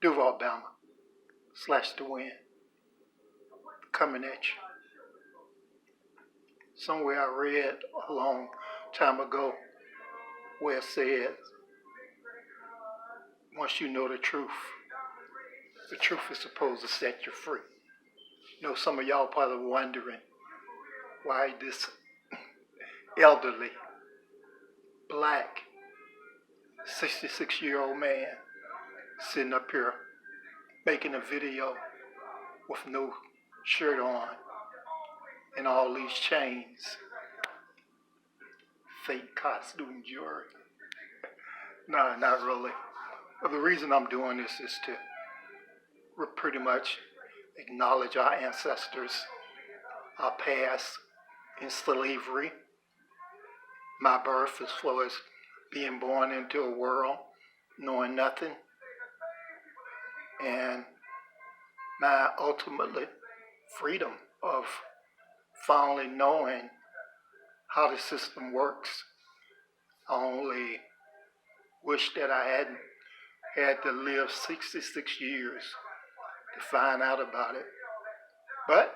Duval, Alabama, / the wind, coming at you. Somewhere I read a long time ago where it says, once you know the truth is supposed to set you free. You know, some of y'all probably wondering why this elderly, black, 66-year-old man sitting up here making a video with no shirt on and all these chains, fake costume jewelry. No, not really. But the reason I'm doing this is to pretty much acknowledge our ancestors, our past in slavery, my birth as far as being born into a world knowing nothing, and my ultimately freedom of finally knowing how the system works. I only wish that I hadn't had to live 66 years to find out about it. But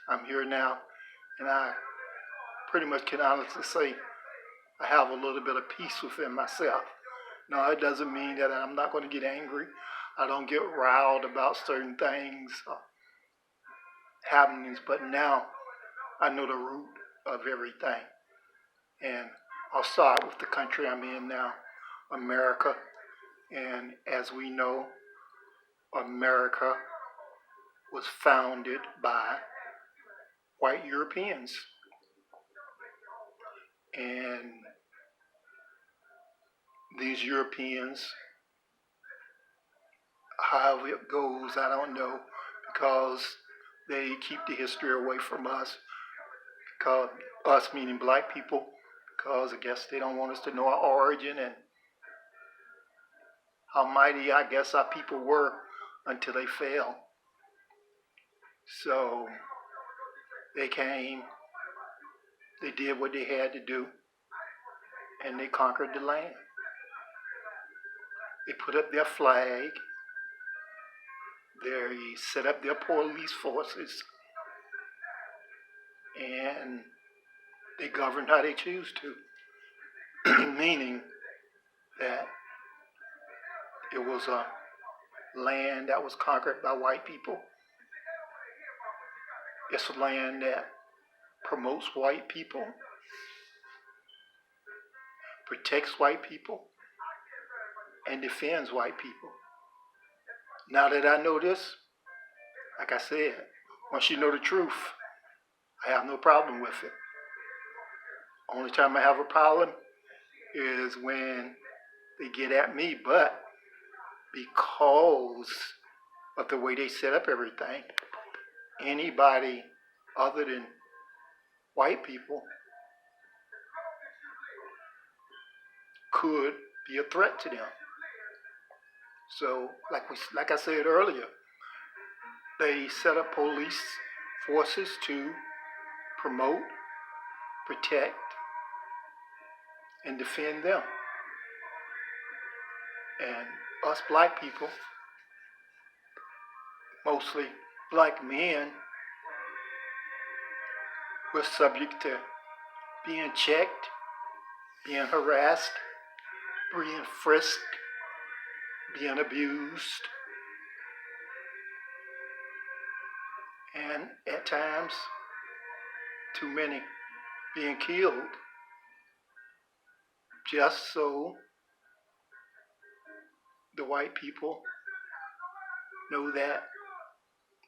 I'm here now, and I pretty much can honestly say I have a little bit of peace within myself. Now, it doesn't mean that I'm not going to get angry. I don't get riled about certain things, happenings, but now I know the root of everything. And I'll start with the country I'm in now, America. And as we know, America was founded by white Europeans. And these Europeans, however it goes, I don't know, because they keep the history away from us, because us meaning black people, because I guess they don't want us to know our origin and how mighty I guess our people were until they fell. So they came, they did what they had to do, and they conquered the land. They put up their flag, they set up their police forces, and they governed how they choose to, meaning that it was a land that was conquered by white people. It's a land that promotes white people, protects white people, and defends white people. Now that I know this, like I said, once you know the truth, I have no problem with it. Only time I have a problem is when they get at me, but because of the way they set up everything, anybody other than white people could be a threat to them. So, like I said earlier, they set up police forces to promote, protect, and defend them. And us black people, mostly black men, we're subject to being checked, being harassed, being frisked, being abused, and at times, too many being killed, just so the white people know that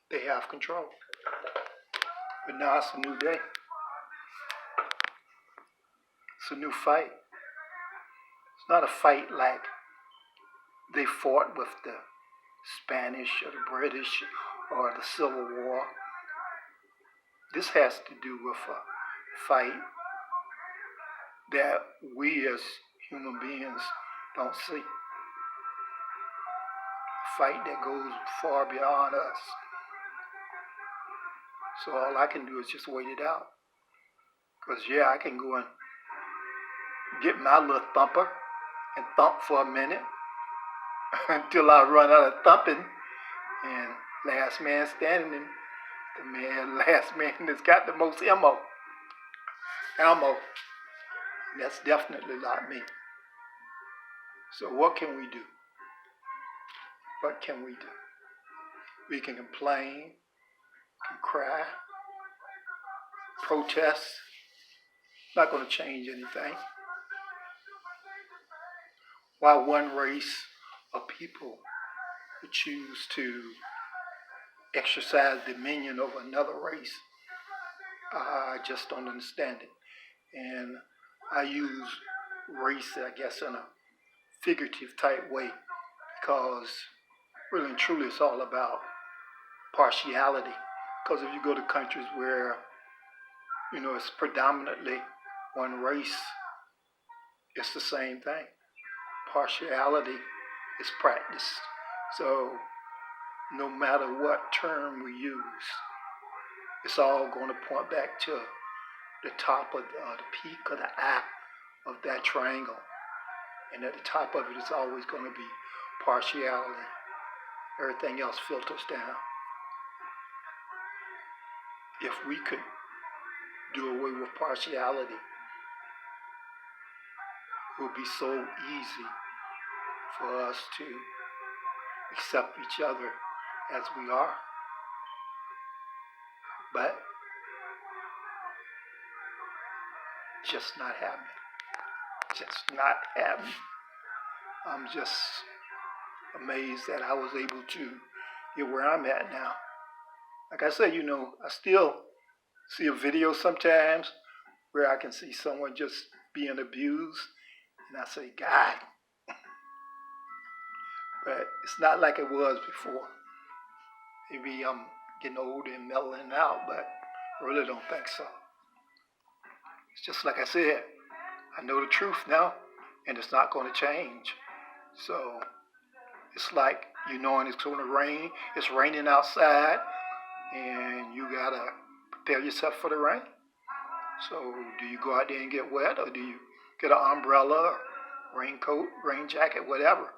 they have control. But now it's a new day. It's a new fight. It's not a fight like they fought with the Spanish or the British or the Civil War. This has to do with a fight that we as human beings don't see. A fight that goes far beyond us. So all I can do is just wait it out. Because I can go and get my little thumper and thump for a minute. until I run out of thumping. And last man standing, last man that's got the most ammo. That's definitely not me. So what can we do? What can we do? We can complain, can cry, protest. Not going to change anything. Why one race of people would choose to exercise dominion over another race, I just don't understand it. And I use race, I guess, in a figurative type way, because really and truly it's all about partiality. Because if you go to countries where, it's predominantly one race, it's the same thing. Partiality is practiced. So no matter what term we use, it's all going to point back to the top of the peak of the eye of that triangle. And at the top of it is always going to be partiality. Everything else filters down. If we could do away with partiality, it would be so easy for us to accept each other as we are. But just not happening. Just not happening. I'm just amazed that I was able to get where I'm at now. Like I said, I still see a video sometimes where I can see someone just being abused, and I say, God. But it's not like it was before. Maybe I'm getting older and mellowing out, but I really don't think so. It's just like I said, I know the truth now, and it's not going to change. So it's like knowing it's going to rain. It's raining outside, and you got to prepare yourself for the rain. So do you go out there and get wet, or do you get an umbrella, or raincoat, rain jacket, whatever?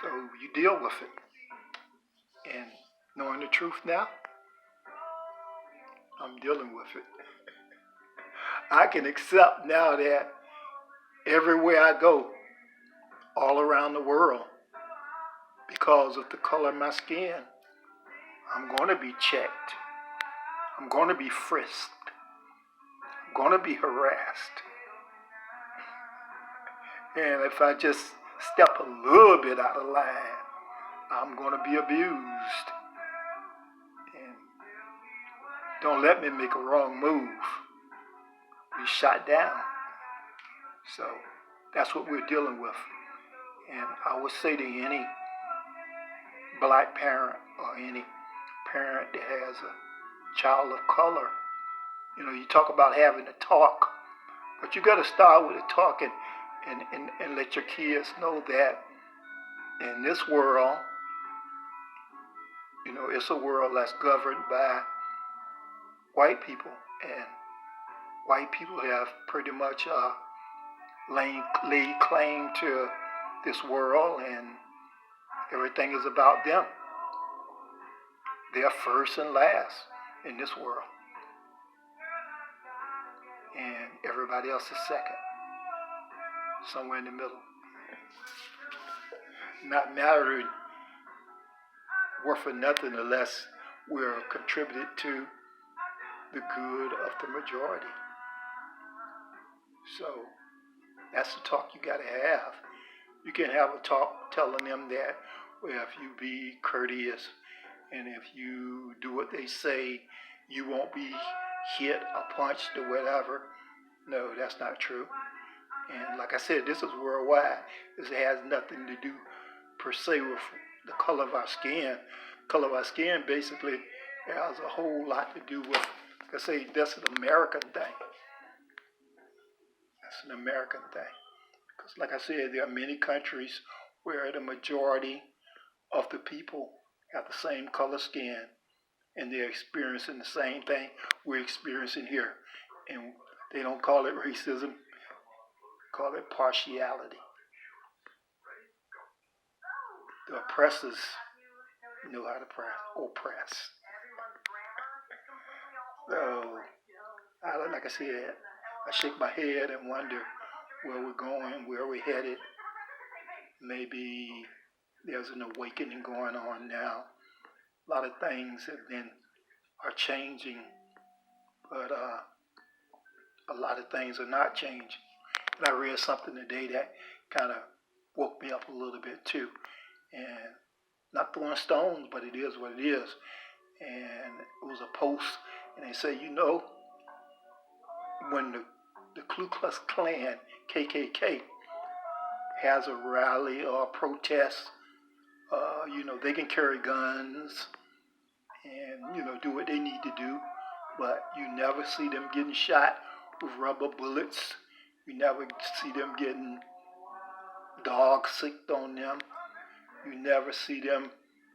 So you deal with it. And knowing the truth now, I'm dealing with it. I can accept now that everywhere I go, all around the world, because of the color of my skin, I'm going to be checked. I'm going to be frisked. I'm going to be harassed. And if I just step a little bit out of line, I'm going to be abused. And don't let me make a wrong move. Be shot down. So that's what we're dealing with. And I would say to any black parent or any parent that has a child of color, you talk about having to talk, but you got to start with the talking and let your kids know that in this world, it's a world that's governed by white people, and white people have pretty much laid claim to this world, and everything is about them. They're first and last in this world, and everybody else is second, somewhere in the middle. Not mattering, worth for nothing unless we're contributed to the good of the majority. So that's the talk you got to have. You can have a talk telling them that, well, if you be courteous and if you do what they say, you won't be hit or punched or whatever. No, that's not true. And like I said, this is worldwide. This has nothing to do per se with the color of our skin. Color of our skin basically has a whole lot to do with, like I say, that's an American thing. That's an American thing. Because like I said, there are many countries where the majority of the people have the same color skin and they're experiencing the same thing we're experiencing here. And they don't call it racism, call it partiality. the oppressors know how to oppress. So, like I said, I shake my head and wonder where we're going, where we're headed. Maybe there's an awakening going on now. A lot of things are changing, but a lot of things are not changing. And I read something today that kind of woke me up a little bit too. And not throwing stones, but it is what it is. And it was a post, and they say, when the Ku Klux Klan, KKK, has a rally or a protest, they can carry guns and, do what they need to do, but you never see them getting shot with rubber bullets. You never see them getting dogs sicked on them. You never see them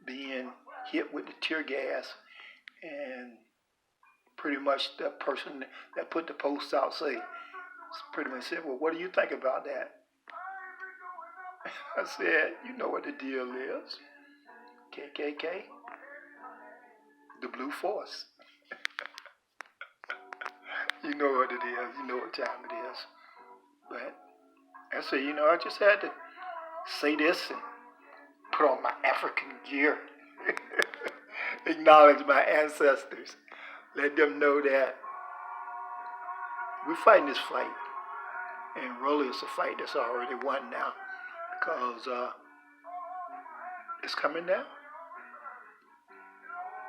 being hit with the tear gas. And pretty much the person that put the post out pretty much said, well, what do you think about that? I said, you know what the deal is. KKK, the Blue Force. You know what it is. You know what time it is. But I said, I just had to say this and put on my African gear. Acknowledge my ancestors. Let them know that we're fighting this fight. And really it's a fight that's already won now. Because it's coming down.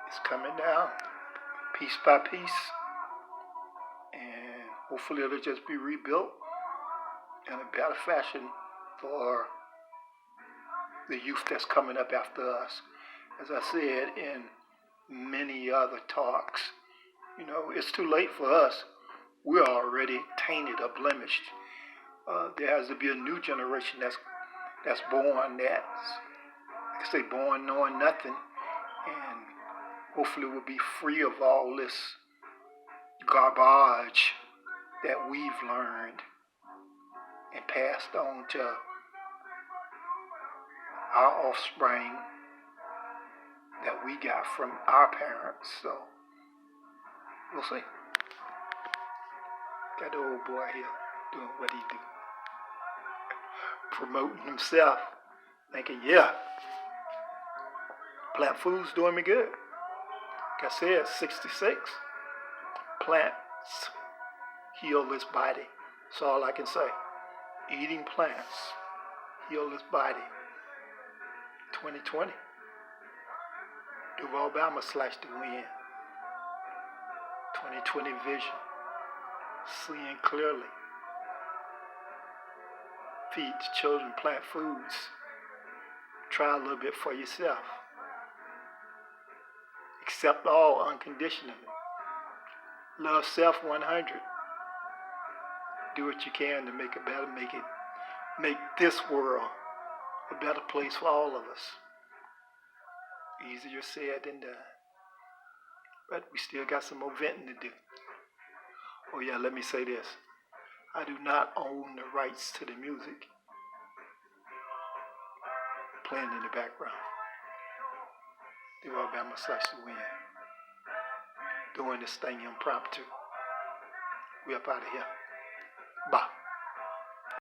It's coming down. Piece by piece. And hopefully it'll just be rebuilt in a better fashion for the youth that's coming up after us. As I said in many other talks, it's too late for us. We're already tainted or blemished. There has to be a new generation that's born born knowing nothing, and hopefully we'll be free of all this garbage that we've learned and passed on to our offspring that we got from our parents. So we'll see. Got the old boy here doing what he do. Promoting himself. Thinking, plant food's doing me good. Like I said, 66. Plants heal this body. That's all I can say. Eating plants heal this body. 2020. Duval Bama slashed the win. 2020 vision. Seeing clearly. Feed the children plant foods. Try a little bit for yourself. Accept all unconditionally. Love self 100. Do what you can to make this world a better place for all of us. Easier said than done. But we still got some more venting to do. Oh yeah, let me say this. I do not own the rights to the music playing in the background. The Alabama / win. Doing this thing impromptu. We up out of here. Bye.